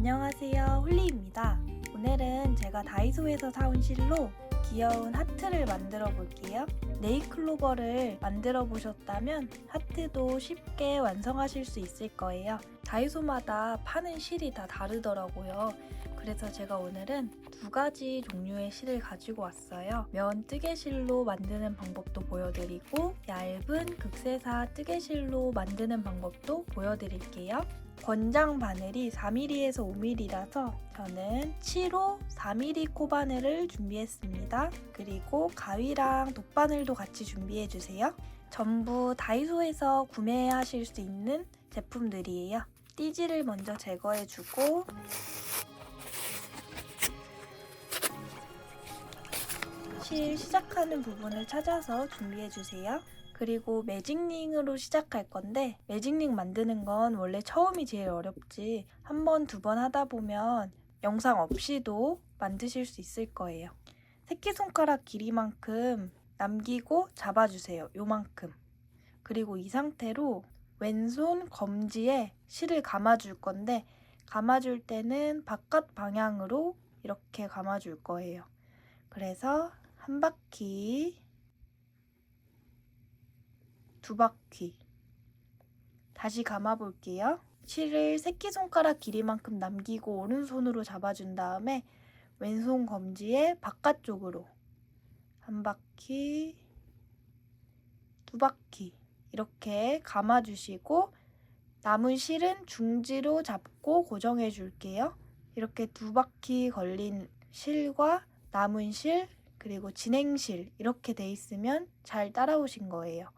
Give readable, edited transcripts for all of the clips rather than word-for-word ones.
안녕하세요, 홀리입니다. 오늘은 제가 다이소에서 사온 실로 귀여운 하트를 만들어 볼게요. 네잎클로버를 만들어 보셨다면 하트도 쉽게 완성하실 수 있을 거예요. 다이소마다 파는 실이 다 다르더라고요. 그래서 제가 오늘은 두 가지 종류의 실을 가지고 왔어요. 면 뜨개실로 만드는 방법도 보여드리고 얇은 극세사 뜨개실로 만드는 방법도 보여드릴게요. 권장 바늘이 4mm에서 5mm라서 저는 7호 4mm 코바늘을 준비했습니다. 그리고 가위랑 돗바늘도 같이 준비해주세요. 전부 다이소에서 구매하실 수 있는 제품들이에요. 띠지를 먼저 제거해주고 실 시작하는 부분을 찾아서 준비해주세요. 그리고 매직링으로 시작할 건데 매직링 만드는 건 원래 처음이 제일 어렵지 한 번, 두 번 하다 보면 영상 없이도 만드실 수 있을 거예요. 새끼손가락 길이만큼 남기고 잡아주세요. 요만큼. 그리고 이 상태로 왼손 검지에 실을 감아줄 건데 감아줄 때는 바깥 방향으로 이렇게 감아줄 거예요. 그래서 한 바퀴, 두 바퀴 다시 감아 볼게요. 실을 새끼손가락 길이만큼 남기고 오른손으로 잡아준 다음에 왼손 검지에 바깥쪽으로 한 바퀴, 두 바퀴 이렇게 감아주시고 남은 실은 중지로 잡고 고정해 줄게요. 이렇게 두 바퀴 걸린 실과 남은 실 그리고 진행실 이렇게 돼 있으면 잘 따라오신 거예요.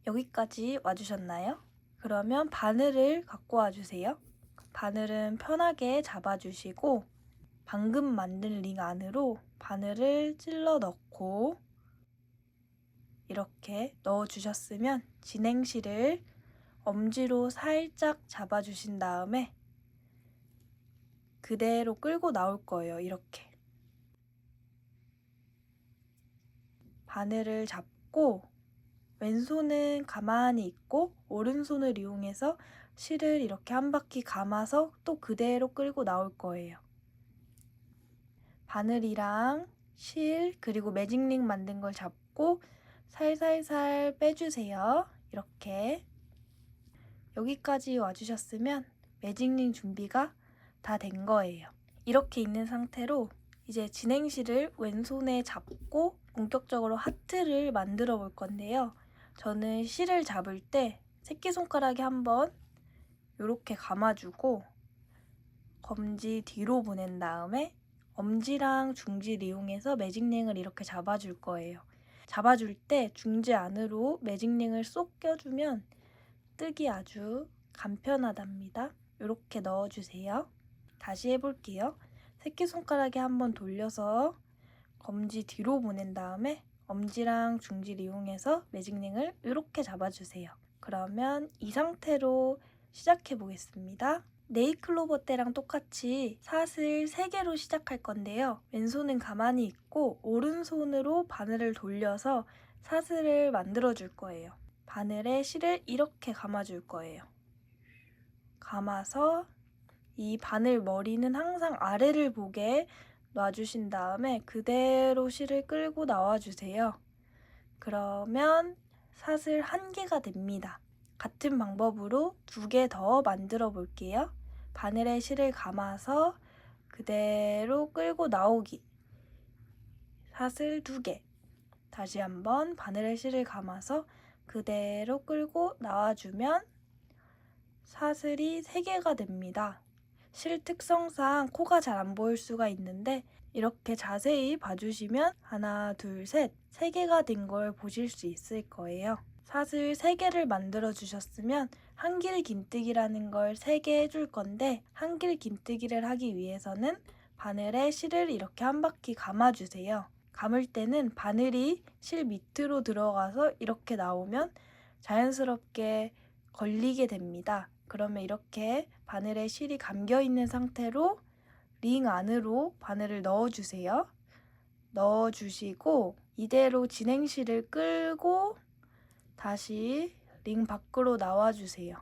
여기까지 와주셨나요? 그러면 바늘을 갖고 와주세요. 바늘은 편하게 잡아주시고 방금 만든 링 안으로 바늘을 찔러 넣고 이렇게 넣어주셨으면 진행실을 엄지로 살짝 잡아주신 다음에 그대로 끌고 나올 거예요. 이렇게 바늘을 잡고 왼손은 가만히 있고 오른손을 이용해서 실을 이렇게 한 바퀴 감아서 또 그대로 끌고 나올 거예요. 바늘이랑 실 그리고 매직링 만든 걸 잡고 살살살 빼주세요. 이렇게 여기까지 와주셨으면 매직링 준비가 다 된 거예요. 이렇게 있는 상태로 이제 진행실을 왼손에 잡고 본격적으로 하트를 만들어 볼 건데요. 저는 실을 잡을 때 새끼손가락에 한번 이렇게 감아주고 검지 뒤로 보낸 다음에 엄지랑 중지를 이용해서 매직링을 이렇게 잡아줄 거예요. 잡아줄 때 중지 안으로 매직링을 쏙 껴주면 뜨기 아주 간편하답니다. 이렇게 넣어주세요. 다시 해볼게요. 새끼손가락에 한번 돌려서 검지 뒤로 보낸 다음에 엄지랑 중지를 이용해서 매직링을 이렇게 잡아주세요. 그러면 이 상태로 시작해 보겠습니다. 네잎클로버 때랑 똑같이 사슬 3개로 시작할 건데요. 왼손은 가만히 있고 오른손으로 바늘을 돌려서 사슬을 만들어 줄 거예요. 바늘에 실을 이렇게 감아줄 거예요. 감아서 이 바늘 머리는 항상 아래를 보게 놔주신 다음에 그대로 실을 끌고 나와주세요. 그러면 사슬 1개가 됩니다. 같은 방법으로 2개 더 만들어 볼게요. 바늘에 실을 감아서 그대로 끌고 나오기. 사슬 2개. 다시 한번 바늘에 실을 감아서 그대로 끌고 나와주면 사슬이 3개가 됩니다. 실 특성상 코가 잘 안 보일 수가 있는데 이렇게 자세히 봐주시면 하나, 둘, 셋, 3개가 된 걸 보실 수 있을 거예요. 사슬 3개를 만들어 주셨으면 한길 긴뜨기라는 걸 3개 해줄 건데 한길 긴뜨기를 하기 위해서는 바늘에 실을 이렇게 한 바퀴 감아주세요. 감을 때는 바늘이 실 밑으로 들어가서 이렇게 나오면 자연스럽게 걸리게 됩니다. 그러면 이렇게 바늘에 실이 감겨 있는 상태로 링 안으로 바늘을 넣어주세요. 넣어주시고 이대로 진행실을 끌고 다시 링 밖으로 나와주세요.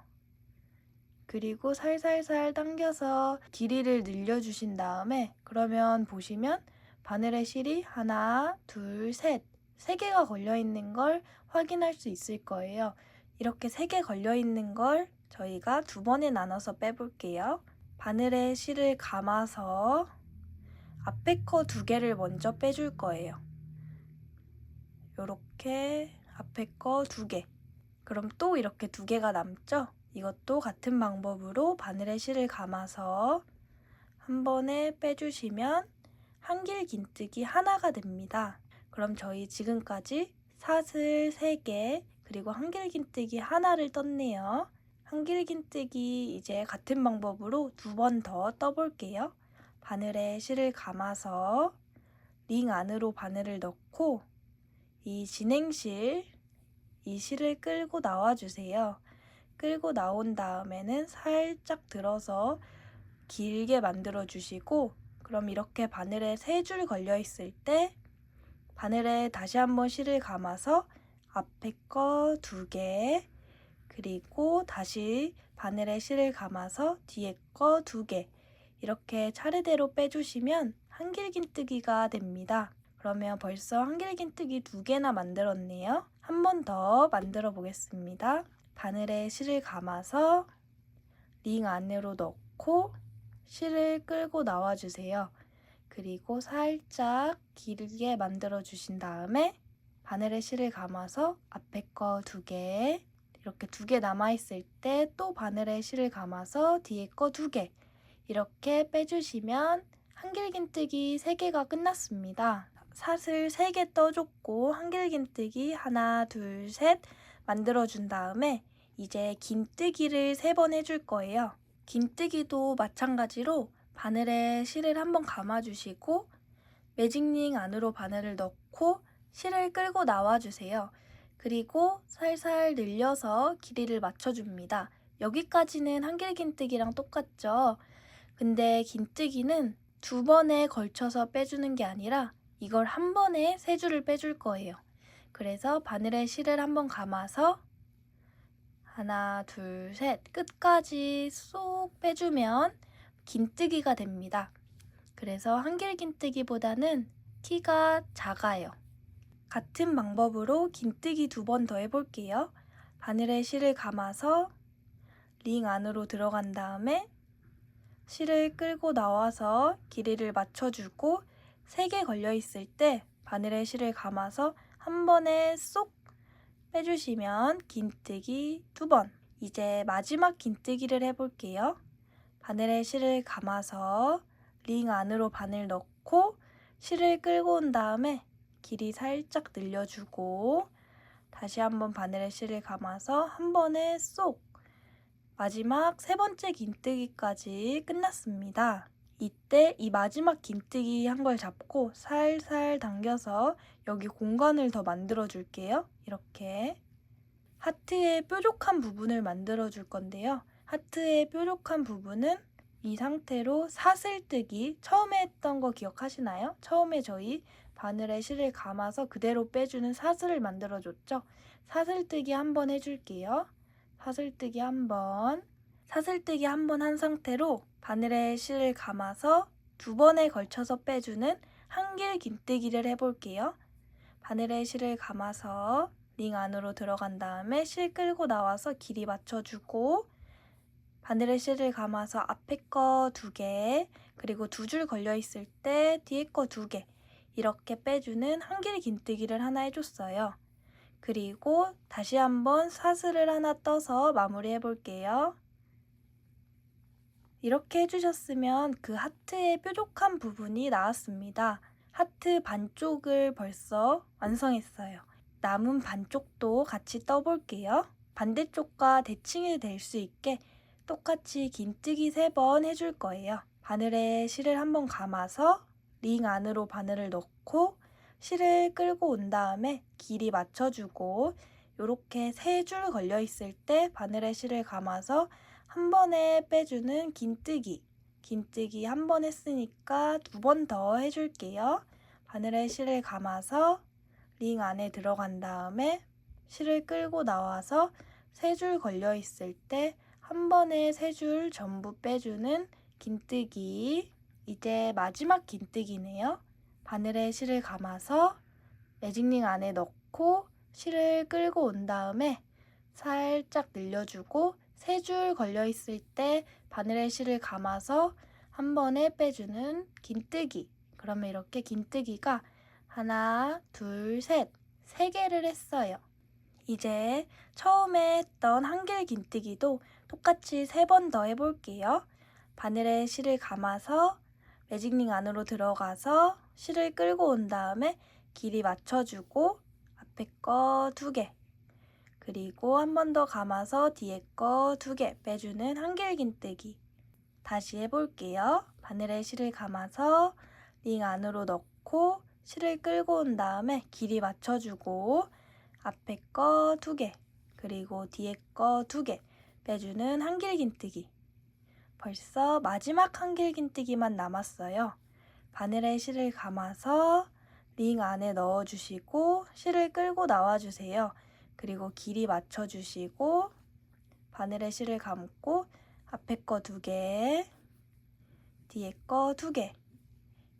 그리고 살살살 당겨서 길이를 늘려주신 다음에 그러면 보시면 바늘의 실이 하나, 둘, 셋, 세 개가 걸려있는 걸 확인할 수 있을 거예요. 이렇게 세 개 걸려있는 걸 저희가 두 번에 나눠서 빼볼게요. 바늘의 실을 감아서 앞에 거 두 개를 먼저 빼줄 거예요. 요렇게 앞에 거 두 개. 그럼 또 이렇게 두 개가 남죠? 이것도 같은 방법으로 바늘의 실을 감아서 한 번에 빼주시면 한길 긴뜨기 하나가 됩니다. 그럼 저희 지금까지 사슬 3개 그리고 한길 긴뜨기 하나를 떴네요. 한길 긴뜨기 이제 같은 방법으로 두 번 더 떠볼게요. 바늘에 실을 감아서 링 안으로 바늘을 넣고 이 진행실, 이 실을 끌고 나와주세요. 끌고 나온 다음에는 살짝 들어서 길게 만들어 주시고 그럼 이렇게 바늘에 3줄 걸려 있을 때 바늘에 다시 한번 실을 감아서 앞에 거 2개 그리고 다시 바늘에 실을 감아서 뒤에 거 2개 이렇게 차례대로 빼주시면 한길긴뜨기가 됩니다. 그러면 벌써 한길긴뜨기 2개나 만들었네요. 한 번 더 만들어 보겠습니다. 바늘에 실을 감아서 링 안으로 넣고 실을 끌고 나와주세요. 그리고 살짝 길게 만들어 주신 다음에 바늘에 실을 감아서 앞에 거 2개 이렇게 2개 남아있을 때 또 바늘에 실을 감아서 뒤에 거 2개 이렇게 빼주시면 한길긴뜨기 3개가 끝났습니다. 사슬 3개 떠줬고 한길긴뜨기 하나, 둘, 셋 만들어준 다음에 이제 긴뜨기를 3번 해줄 거예요. 긴뜨기도 마찬가지로 바늘에 실을 한번 감아주시고 매직링 안으로 바늘을 넣고 실을 끌고 나와주세요. 그리고 살살 늘려서 길이를 맞춰줍니다. 여기까지는 한길긴뜨기랑 똑같죠? 근데 긴뜨기는 2번에 걸쳐서 빼주는 게 아니라 이걸 한 번에 3줄을 빼줄 거예요. 그래서 바늘에 실을 한번 감아서 하나, 둘, 셋 끝까지 쏙 빼주면 긴뜨기가 됩니다. 그래서 한길긴뜨기보다는 키가 작아요. 같은 방법으로 긴뜨기 2번 더 해볼게요. 바늘에 실을 감아서 링 안으로 들어간 다음에 실을 끌고 나와서 길이를 맞춰주고 3개 걸려있을 때 바늘에 실을 감아서 한 번에 쏙 빼주시면 긴뜨기 2번. 이제 마지막 긴뜨기를 해볼게요. 바늘에 실을 감아서 링 안으로 바늘 넣고 실을 끌고 온 다음에 길이 살짝 늘려주고 다시 한번 바늘에 실을 감아서 한 번에 쏙 마지막 3번째 긴뜨기까지 끝났습니다. 이때 이 마지막 긴뜨기 한 걸 잡고 살살 당겨서 여기 공간을 더 만들어 줄게요. 이렇게 하트의 뾰족한 부분을 만들어 줄 건데요. 하트의 뾰족한 부분은 이 상태로 사슬뜨기 처음에 했던 거 기억하시나요? 처음에 저희 바늘에 실을 감아서 그대로 빼주는 사슬을 만들어 줬죠? 사슬뜨기 한번 해줄게요. 사슬뜨기 한 번. 사슬뜨기 한 번 한 상태로 바늘에 실을 감아서 2번에 걸쳐서 빼주는 한길 긴뜨기를 해볼게요. 바늘에 실을 감아서 링 안으로 들어간 다음에 실 끌고 나와서 길이 맞춰주고 바늘에 실을 감아서 앞에 거 2개 그리고 2줄 걸려있을 때 뒤에 거 2개 이렇게 빼주는 한길 긴뜨기를 하나 해줬어요. 그리고 다시 한번 사슬을 하나 떠서 마무리 해볼게요. 이렇게 해주셨으면 그 하트의 뾰족한 부분이 나왔습니다. 하트 반쪽을 벌써 완성했어요. 남은 반쪽도 같이 떠볼게요. 반대쪽과 대칭이 될 수 있게 똑같이 긴뜨기 3번 해줄 거예요. 바늘에 실을 한번 감아서 링 안으로 바늘을 넣고 실을 끌고 온 다음에 길이 맞춰주고 이렇게 3줄 걸려 있을 때 바늘에 실을 감아서 한 번에 빼주는 긴뜨기. 긴뜨기 한 번 했으니까 2번 더 해줄게요. 바늘에 실을 감아서 링 안에 들어간 다음에 실을 끌고 나와서 3줄 걸려 있을 때 한 번에 3줄 전부 빼주는 긴뜨기. 이제 마지막 긴뜨기네요. 바늘에 실을 감아서 매직링 안에 넣고 실을 끌고 온 다음에 살짝 늘려주고 3줄 걸려 있을 때 바늘에 실을 감아서 한 번에 빼주는 긴뜨기. 그러면 이렇게 긴뜨기가 하나, 둘, 셋, 3개를 했어요. 이제 처음에 했던 한길 긴뜨기도 똑같이 3번 더 해볼게요. 바늘에 실을 감아서 매직링 안으로 들어가서 실을 끌고 온 다음에 길이 맞춰주고 앞에 거 2개, 그리고 한 번 더 감아서 뒤에 거 2개 빼주는 한길 긴뜨기. 다시 해볼게요. 바늘에 실을 감아서 링 안으로 넣고 실을 끌고 온 다음에 길이 맞춰주고 앞에 거 2개, 그리고 뒤에 거 2개 빼주는 한길 긴뜨기. 벌써 마지막 한길 긴뜨기만 남았어요. 바늘에 실을 감아서 링 안에 넣어주시고 실을 끌고 나와주세요. 그리고 길이 맞춰주시고 바늘에 실을 감고 앞에 거 2개, 뒤에 거 2개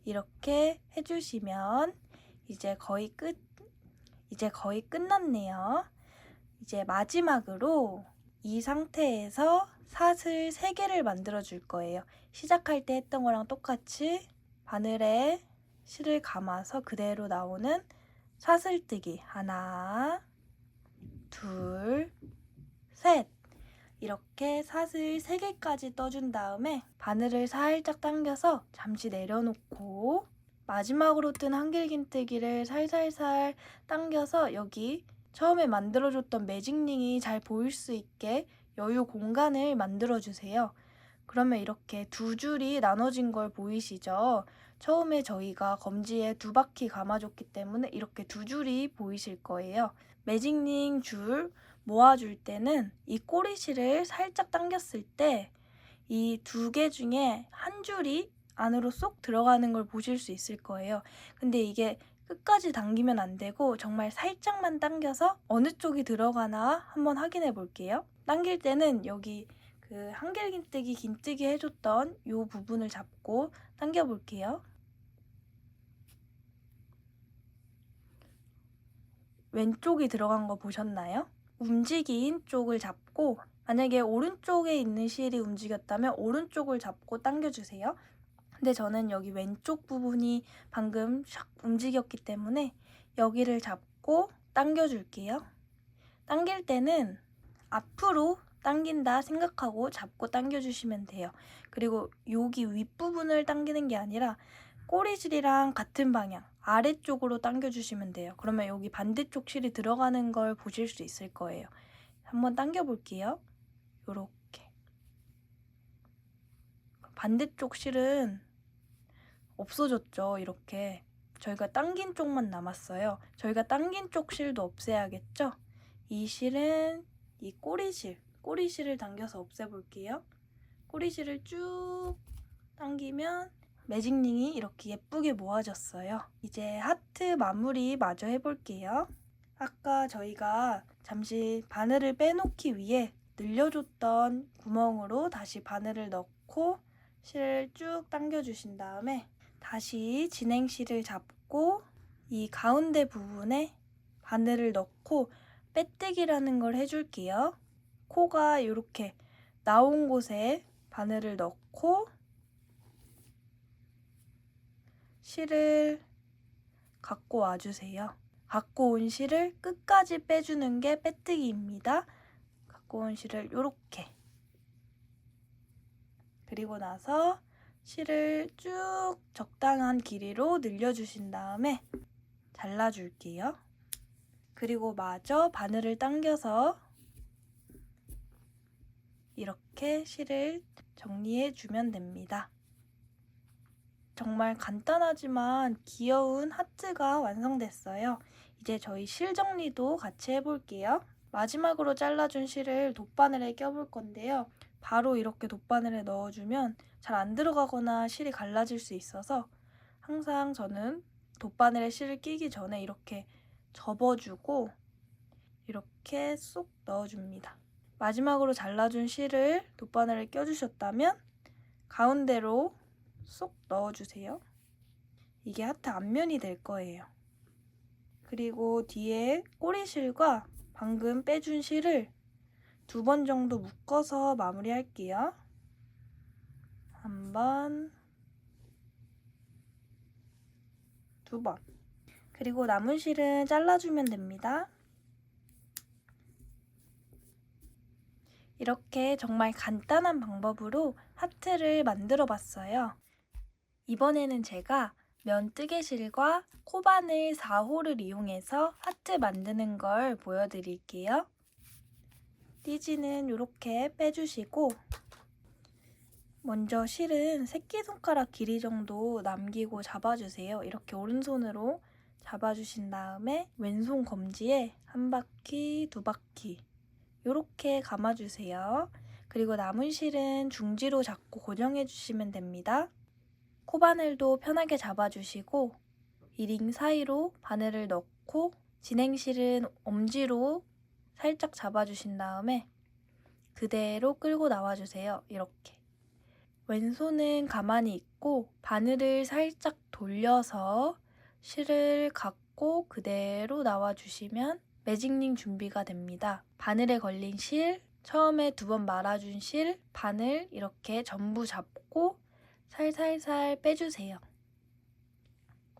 이렇게 해주시면 이제 거의 끝났네요. 이제 마지막으로 이 상태에서 사슬 3개를 만들어 줄 거예요. 시작할 때 했던 거랑 똑같이 바늘에 실을 감아서 그대로 나오는 사슬뜨기. 하나, 둘, 셋. 이렇게 사슬 3개까지 떠준 다음에 바늘을 살짝 당겨서 잠시 내려놓고 마지막으로 뜬 한길긴뜨기를 살살살 당겨서 여기 처음에 만들어줬던 매직링이 잘 보일 수 있게 여유 공간을 만들어주세요. 그러면 이렇게 2줄이 나눠진 걸 보이시죠? 처음에 저희가 검지에 2바퀴 감아줬기 때문에 이렇게 2줄이 보이실 거예요. 매직링 줄 모아줄 때는 이 꼬리실을 살짝 당겼을 때 이 2개 중에 한 줄이 안으로 쏙 들어가는 걸 보실 수 있을 거예요. 근데 이게 끝까지 당기면 안 되고 정말 살짝만 당겨서 어느 쪽이 들어가나 한번 확인해 볼게요. 당길 때는 여기 그 한길긴뜨기 긴뜨기 해줬던 이 부분을 잡고 당겨 볼게요. 왼쪽이 들어간 거 보셨나요? 움직인 쪽을 잡고 만약에 오른쪽에 있는 실이 움직였다면 오른쪽을 잡고 당겨주세요. 근데 저는 여기 왼쪽 부분이 방금 샥 움직였기 때문에 여기를 잡고 당겨줄게요. 당길 때는 앞으로 당긴다 생각하고 잡고 당겨주시면 돼요. 그리고 여기 윗부분을 당기는 게 아니라 꼬리실이랑 같은 방향 아래쪽으로 당겨주시면 돼요. 그러면 여기 반대쪽 실이 들어가는 걸 보실 수 있을 거예요. 한번 당겨볼게요. 요렇게. 반대쪽 실은 없어졌죠. 이렇게. 저희가 당긴 쪽만 남았어요. 저희가 당긴 쪽 실도 없애야겠죠? 이 실은 이 꼬리실을 당겨서 없애볼게요. 꼬리실을 쭉 당기면 매직링이 이렇게 예쁘게 모아졌어요. 이제 하트 마무리 마저 해볼게요. 아까 저희가 잠시 바늘을 빼놓기 위해 늘려줬던 구멍으로 다시 바늘을 넣고 실을 쭉 당겨주신 다음에 다시 진행실을 잡고 이 가운데 부분에 바늘을 넣고 빼뜨기라는 걸 해줄게요. 코가 이렇게 나온 곳에 바늘을 넣고 실을 갖고 와주세요. 갖고 온 실을 끝까지 빼주는 게 빼뜨기입니다. 갖고 온 실을 이렇게. 그리고 나서 실을 쭉 적당한 길이로 늘려주신 다음에 잘라줄게요. 그리고 마저 바늘을 당겨서 이렇게 실을 정리해주면 됩니다. 정말 간단하지만 귀여운 하트가 완성됐어요. 이제 저희 실 정리도 같이 해볼게요. 마지막으로 잘라준 실을 돗바늘에 껴볼 건데요. 바로 이렇게 돗바늘에 넣어주면 잘 안 들어가거나 실이 갈라질 수 있어서 항상 저는 돗바늘에 실을 끼기 전에 이렇게 접어주고 이렇게 쏙 넣어줍니다. 마지막으로 잘라준 실을 돗바늘에 껴주셨다면 가운데로 쏙 넣어주세요. 이게 하트 앞면이 될 거예요. 그리고 뒤에 꼬리실과 방금 빼준 실을 2번 정도 묶어서 마무리할게요. 1번, 2번. 그리고 남은 실은 잘라주면 됩니다. 이렇게 정말 간단한 방법으로 하트를 만들어 봤어요. 이번에는 제가 면뜨개실과 코바늘 4호를 이용해서 하트 만드는 걸 보여드릴게요. 띠지는 이렇게 빼주시고 먼저 실은 새끼손가락 길이 정도 남기고 잡아주세요. 이렇게 오른손으로 잡아주신 다음에 왼손 검지에 1바퀴, 2바퀴 이렇게 감아주세요. 그리고 남은 실은 중지로 잡고 고정해 주시면 됩니다. 코바늘도 편하게 잡아주시고 이 링 사이로 바늘을 넣고 진행실은 엄지로 살짝 잡아주신 다음에 그대로 끌고 나와주세요. 이렇게. 왼손은 가만히 있고 바늘을 살짝 돌려서 실을 갖고 그대로 나와주시면 매직링 준비가 됩니다. 바늘에 걸린 실, 처음에 2번 말아준 실, 바늘 이렇게 전부 잡고 살살살 빼주세요.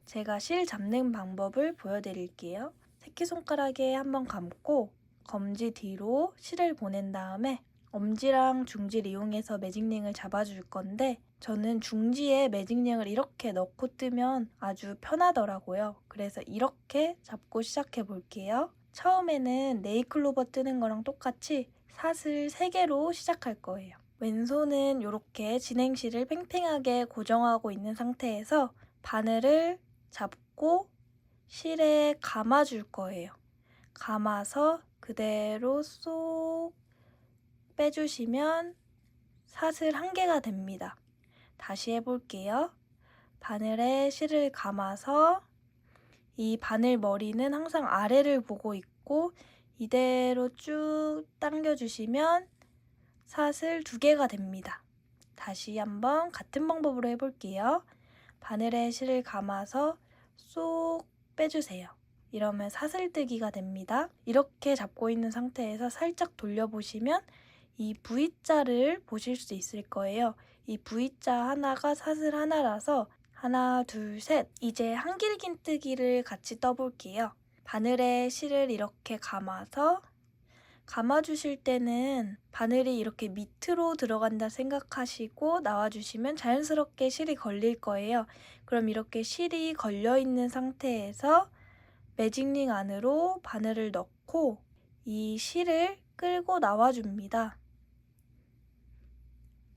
제가 실 잡는 방법을 보여드릴게요. 새끼손가락에 한번 감고 검지 뒤로 실을 보낸 다음에 엄지랑 중지를 이용해서 매직링을 잡아줄 건데 저는 중지에 매직링을 이렇게 넣고 뜨면 아주 편하더라고요. 그래서 이렇게 잡고 시작해 볼게요. 처음에는 네일클로버 뜨는 거랑 똑같이 사슬 3개로 시작할 거예요. 왼손은 이렇게 진행실을 팽팽하게 고정하고 있는 상태에서 바늘을 잡고 실에 감아줄 거예요. 감아서 그대로 쏙 빼주시면 사슬 1개가 됩니다. 다시 해볼게요. 바늘에 실을 감아서 이 바늘 머리는 항상 아래를 보고 있고 이대로 쭉 당겨주시면 사슬 2개가 됩니다. 다시 한번 같은 방법으로 해볼게요. 바늘에 실을 감아서 쏙 빼주세요. 이러면 사슬뜨기가 됩니다. 이렇게 잡고 있는 상태에서 살짝 돌려보시면 이 V자를 보실 수 있을 거예요. 이 V자 하나가 사슬 하나라서 하나, 둘, 셋. 이제 한길긴뜨기를 같이 떠볼게요. 바늘에 실을 이렇게 감아서 감아주실 때는 바늘이 이렇게 밑으로 들어간다 생각하시고 나와주시면 자연스럽게 실이 걸릴 거예요. 그럼 이렇게 실이 걸려있는 상태에서 매직링 안으로 바늘을 넣고 이 실을 끌고 나와줍니다.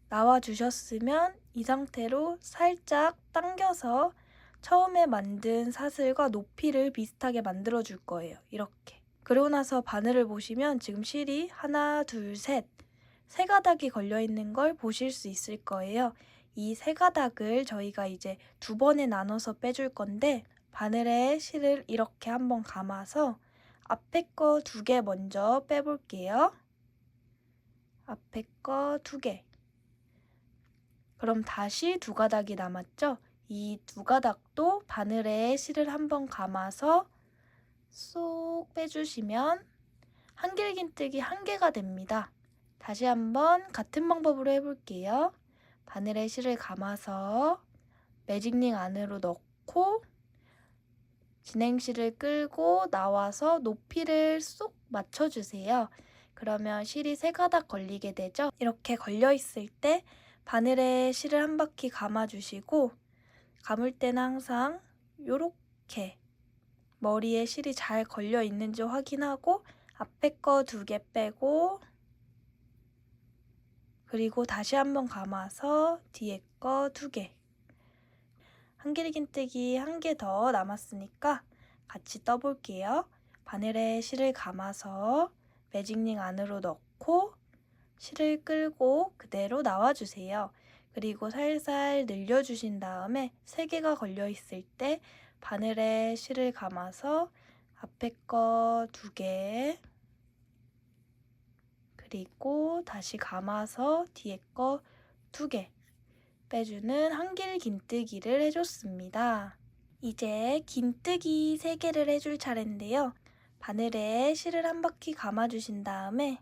나와주셨으면 이 상태로 살짝 당겨서 처음에 만든 사슬과 높이를 비슷하게 만들어 줄 거예요. 이렇게. 그러고 나서 바늘을 보시면 지금 실이 하나, 둘, 셋, 3가닥이 걸려있는 걸 보실 수 있을 거예요. 이 3가닥을 저희가 이제 2번에 나눠서 빼줄 건데 바늘에 실을 이렇게 한번 감아서 앞에 거 2개 먼저 빼볼게요. 앞에 거 2개. 그럼 다시 2가닥이 남았죠? 이 2가닥도 바늘에 실을 한번 감아서 쏙 빼주시면 한길긴뜨기 1개가 됩니다. 다시 한번 같은 방법으로 해볼게요. 바늘에 실을 감아서 매직링 안으로 넣고 진행실을 끌고 나와서 높이를 쏙 맞춰주세요. 그러면 실이 3가닥 걸리게 되죠? 이렇게 걸려있을 때 바늘에 실을 1바퀴 감아주시고 감을 때는 항상 이렇게 머리에 실이 잘 걸려 있는지 확인하고 앞에 거 2개 빼고 그리고 다시 한번 감아서 뒤에 거 2개. 한길긴뜨기 1개 더 남았으니까 같이 떠볼게요. 바늘에 실을 감아서 매직링 안으로 넣고 실을 끌고 그대로 나와주세요. 그리고 살살 늘려주신 다음에 3개가 걸려있을 때 바늘에 실을 감아서 앞에 거 2개 그리고 다시 감아서 뒤에 거 2개 빼주는 한길 긴뜨기를 해줬습니다. 이제 긴뜨기 3개를 해줄 차례인데요. 바늘에 실을 한 바퀴 감아주신 다음에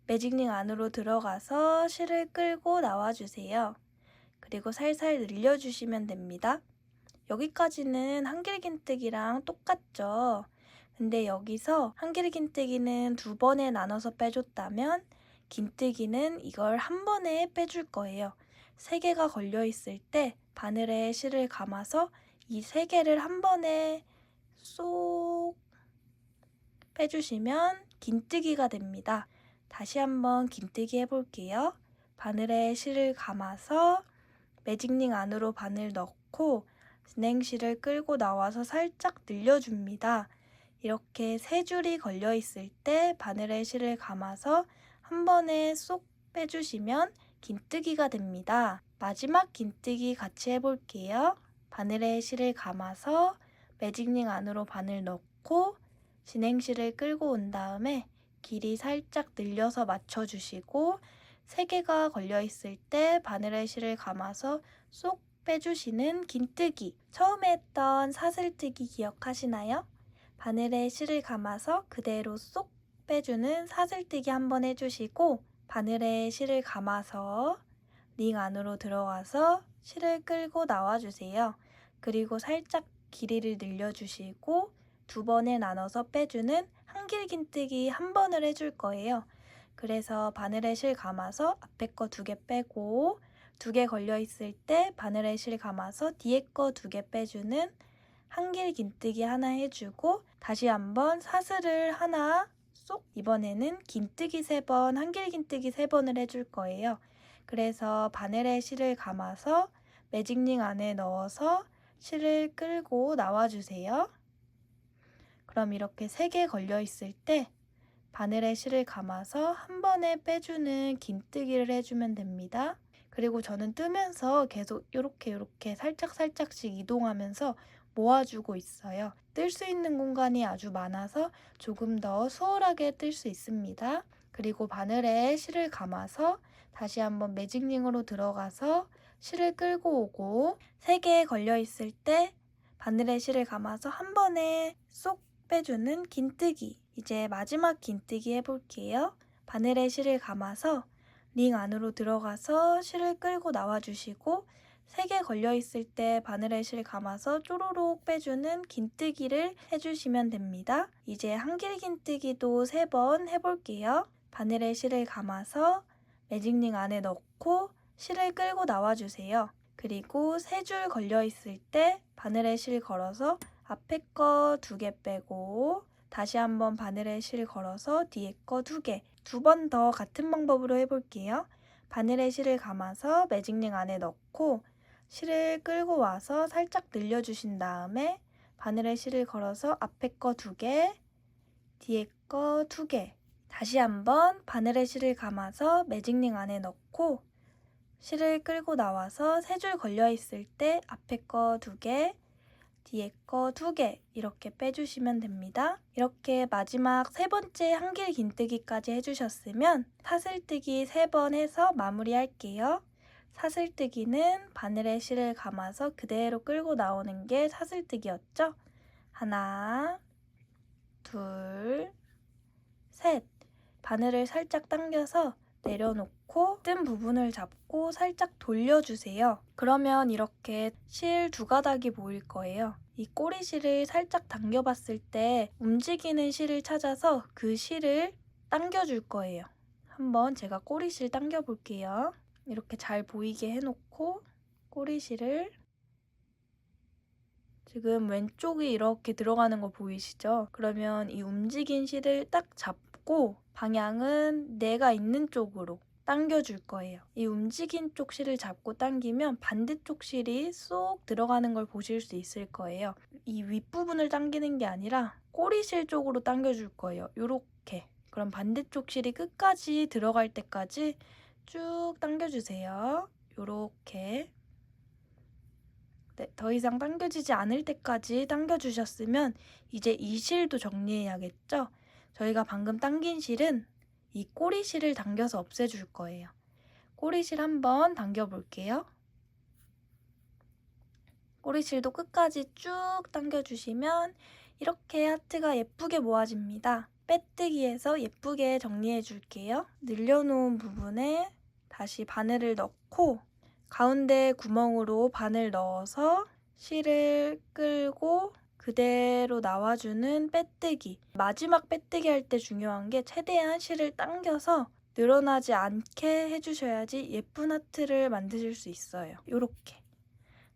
매직링 안으로 들어가서 실을 끌고 나와주세요. 그리고 살살 늘려주시면 됩니다. 여기까지는 한길긴뜨기랑 똑같죠? 근데 여기서 한길긴뜨기는 2번에 나눠서 빼줬다면 긴뜨기는 이걸 한 번에 빼줄 거예요. 3개가 걸려있을 때 바늘에 실을 감아서 이 3개를 한 번에 쏙 빼주시면 긴뜨기가 됩니다. 다시 한번 긴뜨기 해볼게요. 바늘에 실을 감아서 매직링 안으로 바늘 넣고 진행실을 끌고 나와서 살짝 늘려줍니다. 이렇게 3줄이 걸려 있을 때 바늘에 실을 감아서 한 번에 쏙 빼주시면 긴뜨기가 됩니다. 마지막 긴뜨기 같이 해볼게요. 바늘에 실을 감아서 매직링 안으로 바늘 넣고 진행실을 끌고 온 다음에 길이 살짝 늘려서 맞춰주시고 3개가 걸려 있을 때 바늘에 실을 감아서 쏙 빼주시는 긴뜨기. 처음에 했던 사슬뜨기 기억하시나요? 바늘에 실을 감아서 그대로 쏙 빼주는 사슬뜨기 한번 해주시고 바늘에 실을 감아서 링 안으로 들어가서 실을 끌고 나와주세요. 그리고 살짝 길이를 늘려주시고 2번에 나눠서 빼주는 한길 긴뜨기 한 번을 해줄 거예요. 그래서 바늘에 실 감아서 앞에 거 2개 빼고 2개 걸려 있을 때 바늘에 실 감아서 뒤에 거 2개 빼주는 한길 긴뜨기 하나 해주고 다시 한번 사슬을 하나 쏙 이번에는 긴뜨기 3번, 한길 긴뜨기 3번을 해줄 거예요. 그래서 바늘에 실을 감아서 매직링 안에 넣어서 실을 끌고 나와주세요. 그럼 이렇게 3개 걸려 있을 때 바늘에 실을 감아서 한 번에 빼주는 긴뜨기를 해주면 됩니다. 그리고 저는 뜨면서 계속 이렇게 살짝씩 이동하면서 모아주고 있어요. 뜰 수 있는 공간이 아주 많아서 조금 더 수월하게 뜰 수 있습니다. 그리고 바늘에 실을 감아서 다시 한번 매직링으로 들어가서 실을 끌고 오고 3개 걸려 있을 때 바늘에 실을 감아서 한 번에 쏙 빼주는 긴뜨기. 이제 마지막 긴뜨기 해볼게요. 바늘에 실을 감아서 링 안으로 들어가서 실을 끌고 나와주시고 3개 걸려있을 때 바늘에 실 감아서 쪼로록 빼주는 긴뜨기를 해주시면 됩니다. 이제 한길 긴뜨기도 3번 해볼게요. 바늘에 실을 감아서 매직링 안에 넣고 실을 끌고 나와주세요. 그리고 3줄 걸려있을 때 바늘에 실 걸어서 앞에 거 2개 빼고 다시 한번 바늘에 실 걸어서 뒤에 거 2개 2번 더 같은 방법으로 해볼게요. 바늘에 실을 감아서 매직링 안에 넣고 실을 끌고 와서 살짝 늘려주신 다음에 바늘에 실을 걸어서 앞에 거 2개 뒤에 거 2개 다시 한번 바늘에 실을 감아서 매직링 안에 넣고 실을 끌고 나와서 3줄 걸려있을 때 앞에 거 2개 뒤에 거 2개 이렇게 빼주시면 됩니다. 이렇게 마지막 3번째 한길 긴뜨기까지 해주셨으면 사슬뜨기 3번 해서 마무리할게요. 사슬뜨기는 바늘에 실을 감아서 그대로 끌고 나오는 게 사슬뜨기였죠? 하나, 둘, 셋. 바늘을 살짝 당겨서 내려놓고 뜬 부분을 잡고 살짝 돌려주세요. 그러면 이렇게 실 2가닥이 보일 거예요. 이 꼬리실을 살짝 당겨봤을 때 움직이는 실을 찾아서 그 실을 당겨줄 거예요. 한번 제가 꼬리실 당겨볼게요. 이렇게 잘 보이게 해놓고 꼬리실을 지금 왼쪽이 이렇게 들어가는 거 보이시죠? 그러면 이 움직인 실을 딱 잡고 방향은 내가 있는 쪽으로 당겨줄 거예요. 이 움직인 쪽 실을 잡고 당기면 반대쪽 실이 쏙 들어가는 걸 보실 수 있을 거예요. 이 윗부분을 당기는 게 아니라 꼬리실 쪽으로 당겨줄 거예요. 요렇게. 그럼 반대쪽 실이 끝까지 들어갈 때까지 쭉 당겨주세요. 요렇게. 네, 더 이상 당겨지지 않을 때까지 당겨주셨으면 이제 이 실도 정리해야겠죠? 저희가 방금 당긴 실은 이 꼬리실을 당겨서 없애줄 거예요. 꼬리실 한번 당겨 볼게요. 꼬리실도 끝까지 쭉 당겨주시면 이렇게 하트가 예쁘게 모아집니다. 빼뜨기해서 예쁘게 정리해 줄게요. 늘려놓은 부분에 다시 바늘을 넣고 가운데 구멍으로 바늘 넣어서 실을 끌고 그대로 나와주는 빼뜨기. 마지막 빼뜨기 할 때 중요한 게 최대한 실을 당겨서 늘어나지 않게 해주셔야지 예쁜 하트를 만드실 수 있어요. 요렇게.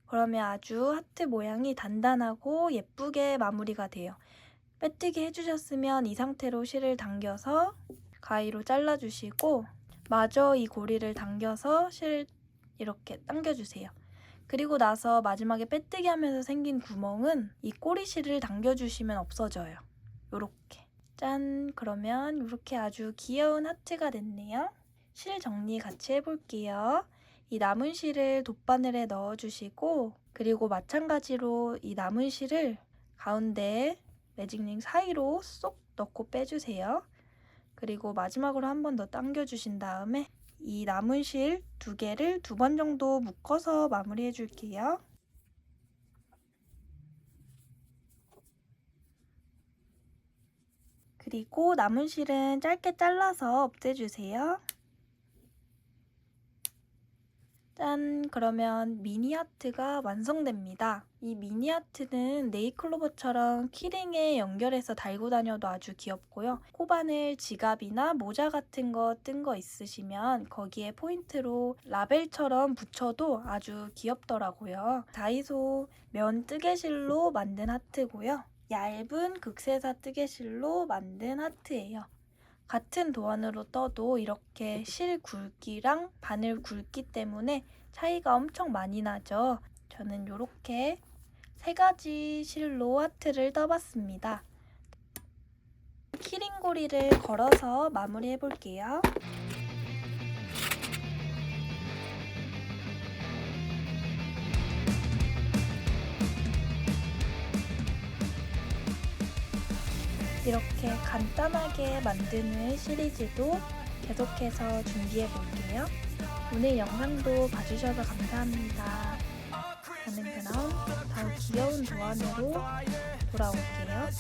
그러면 아주 하트 모양이 단단하고 예쁘게 마무리가 돼요. 빼뜨기 해주셨으면 이 상태로 실을 당겨서 가위로 잘라주시고 마저 이 고리를 당겨서 실 이렇게 당겨주세요. 그리고 나서 마지막에 빼뜨기 하면서 생긴 구멍은 이 꼬리실을 당겨주시면 없어져요. 요렇게. 짠! 그러면 이렇게 아주 귀여운 하트가 됐네요. 실 정리 같이 해볼게요. 이 남은 실을 돗바늘에 넣어주시고 그리고 마찬가지로 이 남은 실을 가운데 매직링 사이로 쏙 넣고 빼주세요. 그리고 마지막으로 한 번 더 당겨주신 다음에 이 남은 실 2개를 2번 정도 묶어서 마무리해 줄게요. 그리고 남은 실은 짧게 잘라서 없애주세요. 짠! 그러면 미니 하트가 완성됩니다. 이 미니 하트는 네일클로버처럼 키링에 연결해서 달고 다녀도 아주 귀엽고요. 코바늘 지갑이나 모자 같은 거 뜬 거 있으시면 거기에 포인트로 라벨처럼 붙여도 아주 귀엽더라고요. 다이소 면 뜨개실로 만든 하트고요. 얇은 극세사 뜨개실로 만든 하트예요. 같은 도안으로 떠도 이렇게 실 굵기랑 바늘 굵기 때문에 차이가 엄청 많이 나죠. 저는 이렇게 3가지 실로 하트를 떠봤습니다. 키링고리를 걸어서 마무리해 볼게요. 이렇게 간단하게 만드는 시리즈도 계속해서 준비해 볼게요. 오늘 영상도 봐주셔서 감사합니다. 저는 그럼 더 귀여운 도안으로 돌아올게요.